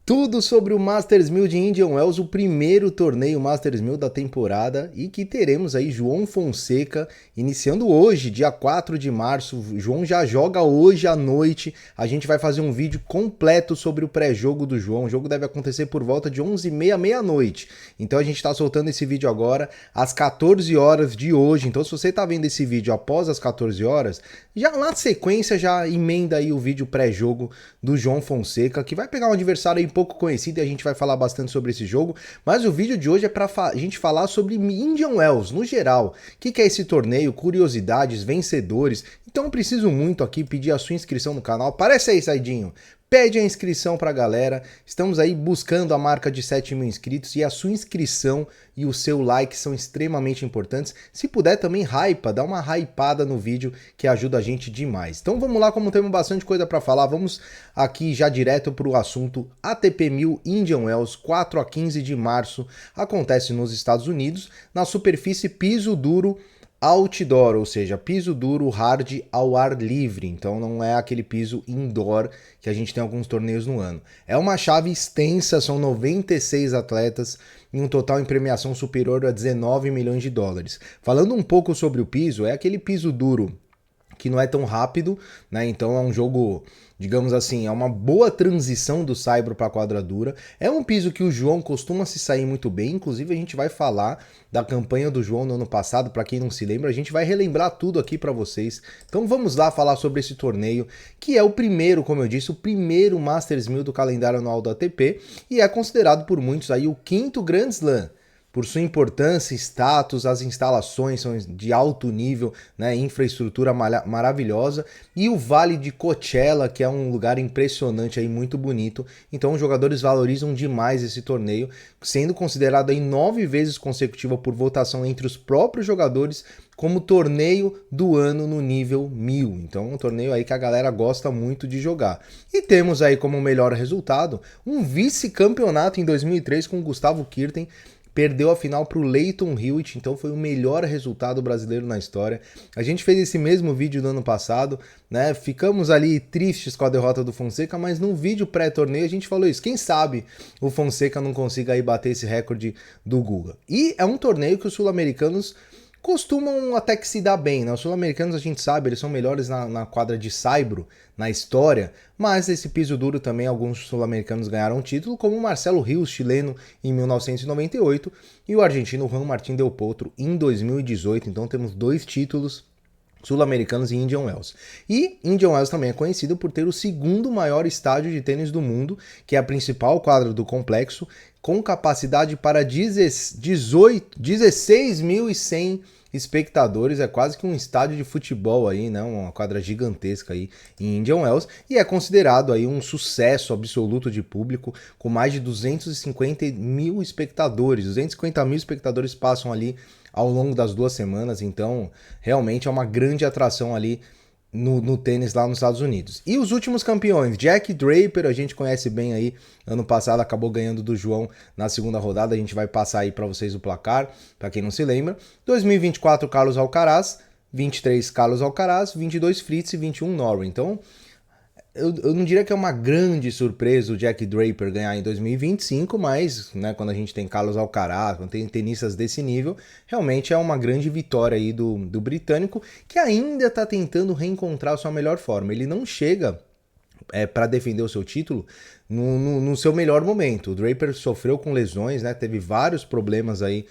Tudo sobre o Masters 1000 de Indian Wells, o primeiro torneio Masters 1000 da temporada, e que teremos aí João Fonseca iniciando hoje, dia 4 de março. O João já joga hoje à noite. A gente vai fazer um vídeo completo sobre o pré-jogo do João. O jogo deve acontecer por volta de 11h30, meia-noite. Então a gente está soltando esse vídeo agora às 14 horas de hoje. Então se você está vendo esse vídeo após as 14 horas, já na sequência já emenda aí o vídeo pré-jogo do João Fonseca, que vai pegar um adversário aí pouco conhecido e a gente vai falar bastante sobre esse jogo, mas o vídeo de hoje é para a gente falar sobre Indian Wells no geral. O que é esse torneio, curiosidades, vencedores. Então eu preciso muito aqui pedir a sua inscrição no canal. Aparece aí, Saidinho. Pede a inscrição pra galera. Estamos aí buscando a marca de 7.000 inscritos e a sua inscrição e o seu like são extremamente importantes. Se puder também hypa, dá uma hypada no vídeo que ajuda a gente demais. Então vamos lá, como temos bastante coisa para falar, vamos aqui já direto para o assunto. ATP 1000 Indian Wells, 4 a 15 de março, acontece nos Estados Unidos, na superfície piso duro outdoor, ou seja, piso duro hard ao ar livre, então não é aquele piso indoor que a gente tem alguns torneios no ano. É uma chave extensa, são 96 atletas e um total em premiação superior a 19 milhões de dólares. Falando um pouco sobre o piso, é aquele piso duro que não é tão rápido, né? Então é um jogo, digamos assim, é uma boa transição do saibro para a quadradura. É um piso que o João costuma se sair muito bem, inclusive a gente vai falar da campanha do João no ano passado, para quem não se lembra, a gente vai relembrar tudo aqui para vocês. Então vamos lá falar sobre esse torneio, que é o primeiro, como eu disse, o primeiro Masters 1000 do calendário anual do ATP, e é considerado por muitos aí o quinto Grand Slam. Por sua importância, status, as instalações são de alto nível, né, infraestrutura maravilhosa, e o Vale de Coachella, que é um lugar impressionante, aí, muito bonito. Então os jogadores valorizam demais esse torneio, sendo considerado aí 9 vezes consecutiva por votação entre os próprios jogadores como torneio do ano no nível 1000. Então um torneio aí que a galera gosta muito de jogar. E temos aí como melhor resultado um vice-campeonato em 2003 com o Gustavo Kirten. Perdeu a final para o Lleyton Hewitt, então foi o melhor resultado brasileiro na história. A gente fez esse mesmo vídeo do ano passado, né? Ficamos ali tristes com a derrota do Fonseca, mas no vídeo pré-torneio a gente falou isso. Quem sabe o Fonseca não consiga aí bater esse recorde do Guga. E é um torneio que os sul-americanos costumam até que se dar bem, né? Os sul-americanos, a gente sabe, eles são melhores na quadra de saibro, na história, mas esse piso duro também alguns sul-americanos ganharam título, como o Marcelo Rios, chileno, em 1998, e o argentino Juan Martín Del Potro em 2018, então temos 2 títulos sul-americanos em Indian Wells. E Indian Wells também é conhecido por ter o segundo maior estádio de tênis do mundo, que é a principal quadra do complexo, com capacidade para 16.100 espectadores, é quase que um estádio de futebol aí, né? Uma quadra gigantesca aí em Indian Wells, e é considerado aí um sucesso absoluto de público, com mais de 250 mil espectadores. 250 mil espectadores passam ali ao longo das 2 semanas, então realmente é uma grande atração ali no tênis lá nos Estados Unidos. E os últimos campeões, Jack Draper, a gente conhece bem aí, ano passado acabou ganhando do João na segunda rodada, a gente vai passar aí para vocês o placar, para quem não se lembra. 2024, Carlos Alcaraz, 23, Carlos Alcaraz, 22, Fritz e 21, Norrie. Então, eu não diria que é uma grande surpresa o Jack Draper ganhar em 2025, mas, né, quando a gente tem Carlos Alcaraz, quando tem tenistas desse nível, realmente é uma grande vitória aí do britânico, que ainda está tentando reencontrar a sua melhor forma. Ele não chega para defender o seu título no seu melhor momento. O Draper sofreu com lesões, né? Teve vários problemas aí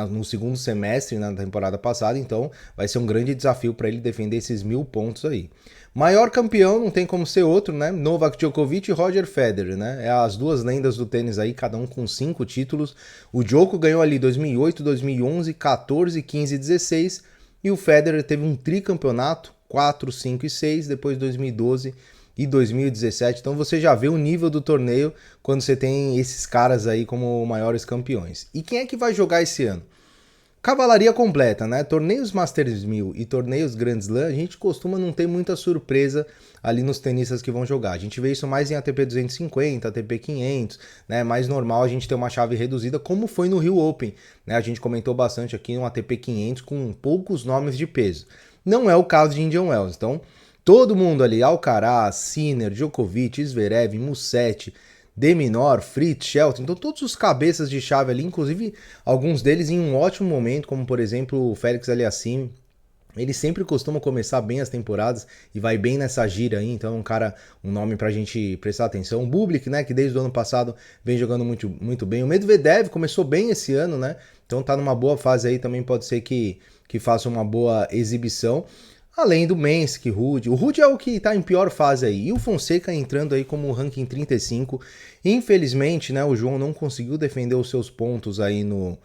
no segundo semestre, na temporada passada, então vai ser um grande desafio para ele defender esses 1000 pontos aí. Maior campeão, não tem como ser outro, né? Novak Djokovic e Roger Federer, né? É as 2 lendas do tênis aí, cada um com 5 títulos. O Djoko ganhou ali 2008, 2011, 14, 15 e 16. E o Federer teve um tricampeonato, 4, 5 e 6, depois 2012 e 2017. Então você já vê o nível do torneio quando você tem esses caras aí como maiores campeões. E quem é que vai jogar esse ano? Cavalaria completa, né? Torneios Masters 1000 e torneios Grand Slam, a gente costuma não ter muita surpresa ali nos tenistas que vão jogar. A gente vê isso mais em ATP 250, ATP 500, né? Mais normal a gente ter uma chave reduzida, como foi no Rio Open, né? A gente comentou bastante aqui no ATP 500 com poucos nomes de peso. Não é o caso de Indian Wells, então todo mundo ali, Alcaraz, Sinner, Djokovic, Zverev, Musetti, De Minaur, Fritz, Shelton, então todos os cabeças de chave ali, inclusive alguns deles em um ótimo momento, como por exemplo o Félix Aliassime. Ele sempre costuma começar bem as temporadas e vai bem nessa gira aí, então é um cara, um nome pra gente prestar atenção. O Bublik, né, que desde o ano passado vem jogando muito bem. O Medvedev começou bem esse ano, né, então tá numa boa fase aí, também pode ser que faça uma boa exibição. Além do Mensik, Ruud. O Ruud é o que tá em pior fase aí. E o Fonseca entrando aí como ranking 35. Infelizmente, né, o João não conseguiu defender os seus pontos aí no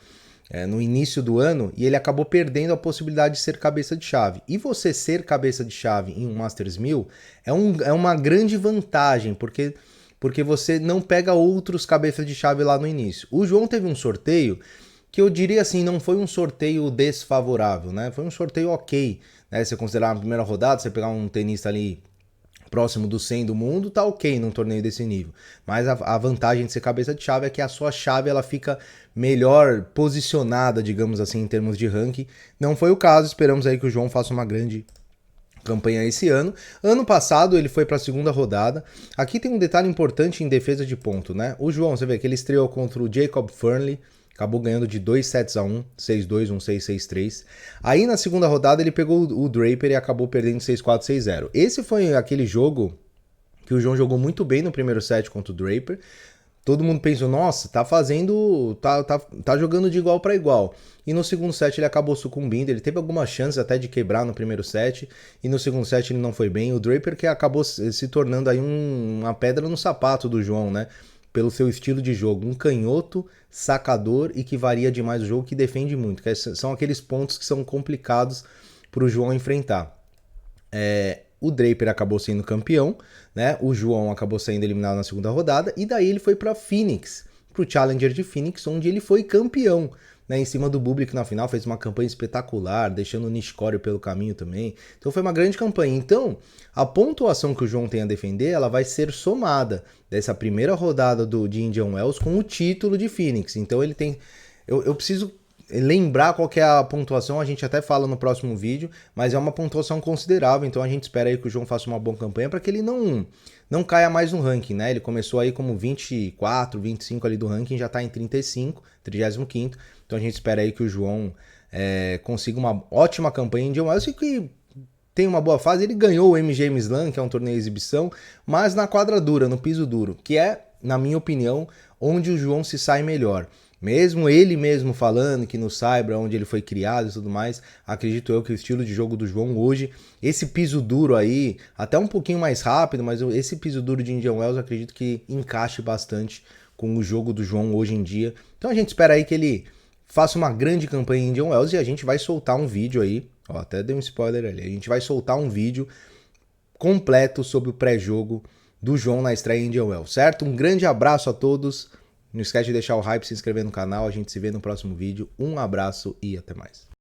início do ano e ele acabou perdendo a possibilidade de ser cabeça de chave. E você ser cabeça de chave em um Masters 1000 é uma grande vantagem, porque você não pega outros cabeças de chave lá no início. O João teve um sorteio que eu diria assim, não foi um sorteio desfavorável, né? Foi um sorteio ok, né? Você considerar a primeira rodada, você pegar um tenista ali próximo do 100 do mundo, tá ok num torneio desse nível. Mas a vantagem de ser cabeça de chave é que a sua chave ela fica melhor posicionada, digamos assim, em termos de ranking. Não foi o caso, esperamos aí que o João faça uma grande campanha esse ano. Ano passado ele foi para a segunda rodada. Aqui tem um detalhe importante em defesa de ponto, né? O João, você vê que ele estreou contra o Jacob Fernley, acabou ganhando de 2-1, 6-2, 1-6, 6-3. Aí na segunda rodada ele pegou o Draper e acabou perdendo 6-4, 6-0. Esse foi aquele jogo que o João jogou muito bem no primeiro set contra o Draper. Todo mundo pensou, nossa, tá jogando de igual para igual. E no segundo set ele acabou sucumbindo, ele teve algumas chances até de quebrar no primeiro set, e no segundo set ele não foi bem. O Draper que acabou se tornando aí uma pedra no sapato do João, né? Pelo seu estilo de jogo, um canhoto, sacador e que varia demais o jogo, que defende muito, que são aqueles pontos que são complicados para o João enfrentar. O Draper acabou sendo campeão, né? O João acabou sendo eliminado na segunda rodada, e daí ele foi para Phoenix, para o Challenger de Phoenix, onde ele foi campeão, né, em cima do Bublik na final, fez uma campanha espetacular, deixando o Nishikori pelo caminho também. Então foi uma grande campanha. Então, a pontuação que o João tem a defender, ela vai ser somada dessa primeira rodada de Indian Wells com o título de Phoenix. Então ele tem... Eu preciso lembrar qual que é a pontuação, a gente até fala no próximo vídeo, mas é uma pontuação considerável, então a gente espera aí que o João faça uma boa campanha para que ele não caia mais no ranking, né? Ele começou aí como 24, 25 ali do ranking, já tá em 35, 35º, então a gente espera aí que o João consiga uma ótima campanha em Indian Wells e que tem uma boa fase. Ele ganhou o MGM Slam, que é um torneio de exibição, mas na quadra dura, no piso duro, que é, na minha opinião, onde o João se sai melhor. Mesmo ele mesmo falando que no Saibro, onde ele foi criado e tudo mais, acredito eu que o estilo de jogo do João hoje, esse piso duro aí, até um pouquinho mais rápido, mas esse piso duro de Indian Wells, acredito que encaixe bastante com o jogo do João hoje em dia. Então a gente espera aí que ele faça uma grande campanha em Indian Wells e a gente vai soltar um vídeo aí, ó, até dei um spoiler ali, a gente vai soltar um vídeo completo sobre o pré-jogo do João na estreia em Indian Wells, certo? Um grande abraço a todos. Não esquece de deixar o hype, se inscrever no canal. A gente se vê no próximo vídeo. Um abraço e até mais.